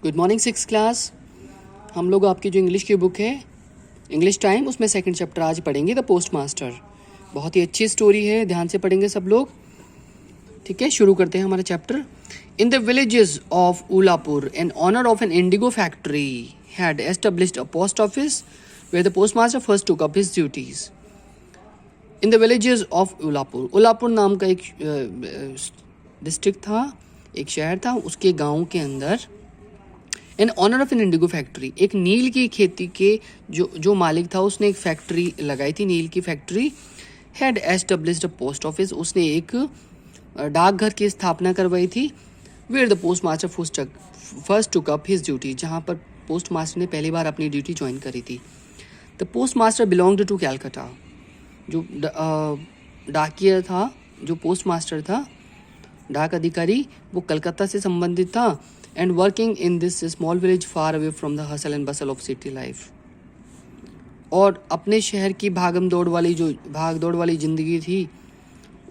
Good morning six class. हम लोग आपकी जो इंग्लिश की बुक है इंग्लिश टाइम, उसमें सेकंड चैप्टर आज पढ़ेंगे, द पोस्ट मास्टर। बहुत ही अच्छी स्टोरी है, ध्यान से पढ़ेंगे सब लोग। ठीक है, शुरू करते हैं हमारा chapter. In the villages of Ulapur, in honour of an indigo factory had established a post office where the post master first took up his duties. In the villages of Ulapur, Ulapur नाम का एक डिस्ट्रिक्ट था, एक शहर था, उसके गाँव के अंदर in honour of an indigo factory, एक नील की खेती के जो मालिक था उसने एक फैक्ट्री लगाई थी, नील की factory. Had established a post office, उसने एक डाकघर की स्थापना करवाई थी। Where the post master first took up his duty, जहाँ पर पोस्ट मास्टर ने पहली बार अपनी ड्यूटी ज्वाइन करी थी। The post master belonged to Calcutta, जो डाकिया था, जो पोस्ट मास्टर था, डाक अधिकारी, वो कलकत्ता से संबंधित था। And working in this small village far away from the hustle and bustle of city life, और अपने शहर की भाग दौड़ वाली ज़िंदगी थी,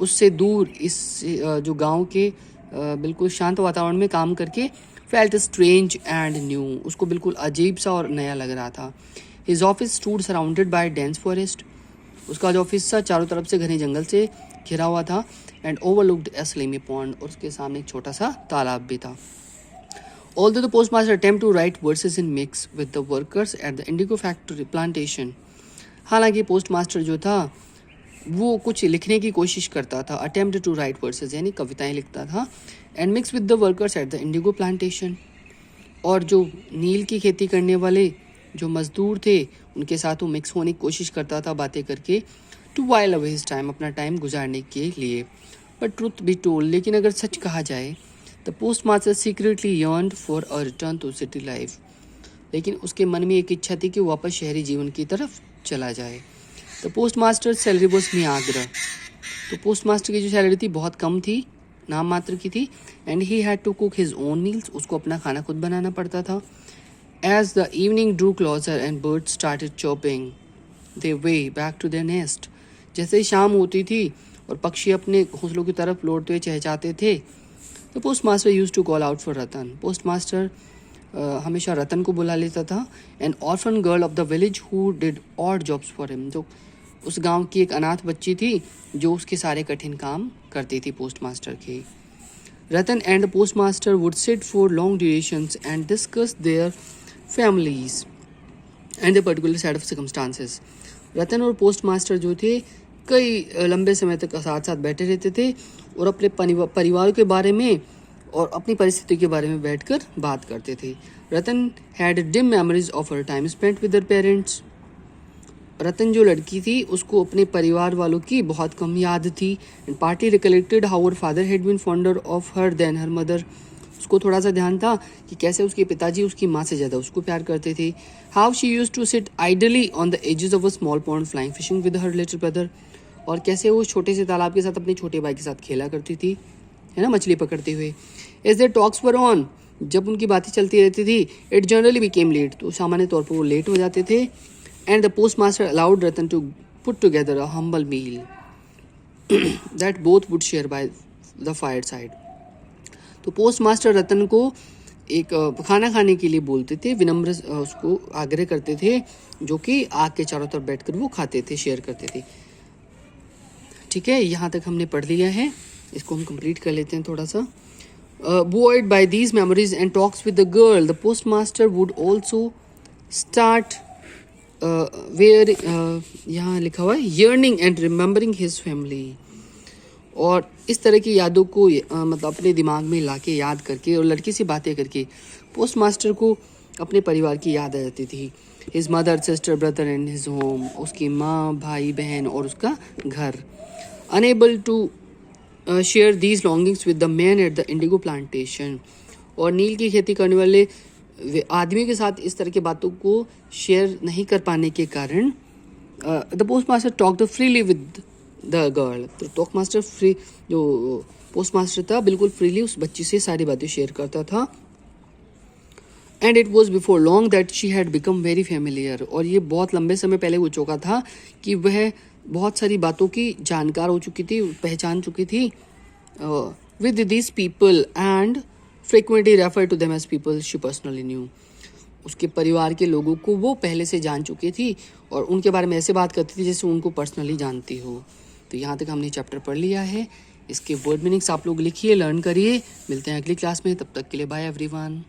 उससे दूर इस जो गांव के बिल्कुल शांत वातावरण में काम करके felt strange and new, उसको बिल्कुल अजीब सा और नया लग रहा था। His office stood surrounded by dense forest, उसका जो ऑफिस था चारों तरफ से घने जंगल से घिरा हुआ था। And overlooked a slimy pond, और उसके सामने एक छोटा सा तालाब भी था। Although the postmaster attempted to write verses in mix with the workers at the indigo factory plantation, हालांकि पोस्टमास्टर जो था वो कुछ लिखने की कोशिश करता था, अटेम्प्ट टू राइट वर्सेस यानी कविताएं लिखता था, and mix with the workers eight the indigo plantation, और जो नील की खेती करने वाले जो मजदूर थे उनके साथ वो मिक्स होने की कोशिश करता था बातें करके, to while away his time, अपना टाइम गुजारने के लिए। बट ट्रूथ बी टोल्ड, लेकिन अगर सच कहा जाए, the postmaster secretly yearned for a return to city life, लेकिन उसके मन में एक इच्छा थी कि वो वापस शहरी जीवन की तरफ चला जाए। द पोस्टमास्टर सैलरी वॉज मियाग्र, तो पोस्टमास्टर की जो सैलरी थी बहुत कम थी, नाम मात्र की थी। And he had to cook his own meals, उसको अपना खाना खुद बनाना पड़ता था। As the evening drew closer and birds started chopping they way back to their nest, जैसे ही शाम होती थी और पक्षी अपने घोंसलों की तरफ लौटते हुए चहचहाते थे, तो postmaster use to call out for Ratan, postmaster हमेशा रतन को बुला लेता था। An orphan girl of the village who did odd jobs for him, जो उस गांव की एक अनाथ बच्ची थी जो उसके सारे कठिन काम करती थी पोस्टमास्टर के। Ratan and the postmaster would sit for long durations and discuss their families and the particular set of circumstances. Ratan और पोस्टमास्टर जो थे कई लंबे समय तक साथ साथ बैठे रहते थे और अपने परिवार के बारे में और अपनी परिस्थिति के बारे में बैठकर बात करते थे। Ratan had dim memories of her time spent with her parents, Ratan जो लड़की थी उसको अपने परिवार वालों की बहुत कम याद थी। And partly recollected how her father had been fonder of her then her mother, उसको थोड़ा सा ध्यान था कि कैसे उसके पिताजी उसकी माँ से ज़्यादा उसको प्यार करते थे। How she used to sit idly on the edges of a small pond flying fishing with her little brother, और कैसे वो छोटे से तालाब के साथ अपने छोटे भाई के साथ खेला करती थी, है ना, मछली पकड़ते हुए। As their talks wore on, जब उनकी बातें चलती रहती थी, इट जनरली बिकेम लेट, तो सामान्य तौर पर वो लेट हो जाते थे। And the post master allowed Ratan to put together a humble meal that both would share by the fire side, तो पोस्ट मास्टर रतन को एक खाना खाने के लिए बोलते थे, विनम्र उसको आग्रह करते थे, जो कि आग के चारों तरफ बैठकर वो खाते थे, शेयर करते थे। ठीक है, यहाँ तक हमने पढ़ लिया है, इसको हम कंप्लीट कर लेते हैं थोड़ा सा। buoyed by these memories and talks with the girl, the postmaster would also start where यहाँ लिखा हुआ है yearning and remembering his family, और इस तरह की यादों को मतलब अपने दिमाग में लाके याद करके और लड़की से बातें करके पोस्टमास्टर को अपने परिवार की याद आ जाती थी। His mother sister brother and his home, उसकी माँ भाई बहन और उसका घर। Unable to share these longings with the man at the indigo plantation, और नील की खेती करने वाले आदमी के साथ इस तरह की बातों को शेयर नहीं कर पाने के कारण the postmaster talked freely with the girl, तो टॉकमास्टर फ्री जो पोस्टमास्टर था बिल्कुल फ्रीली उस बच्ची से सारी बातें शेयर करता था। And it was before long that she had become very familiar, और ये बहुत लंबे समय पहले हो चुका था कि वह बहुत सारी बातों की जानकार हो चुकी थी, पहचान चुकी थी with this people and frequently refer to them as people she personally knew. उसके परिवार के लोगों को वो पहले से जान चुकी थी और उनके बारे में ऐसे बात करती थी जैसे उनको पर्सनली जानती हो। तो यहाँ तक हमने चैप्टर पढ़ लिया है। इसके वर्ड मीनिंग्स आप लोग लिखिए, लर्न करिए। मिलते हैं अगली क्लास में, तब तक के लिए बाय एवरीवन।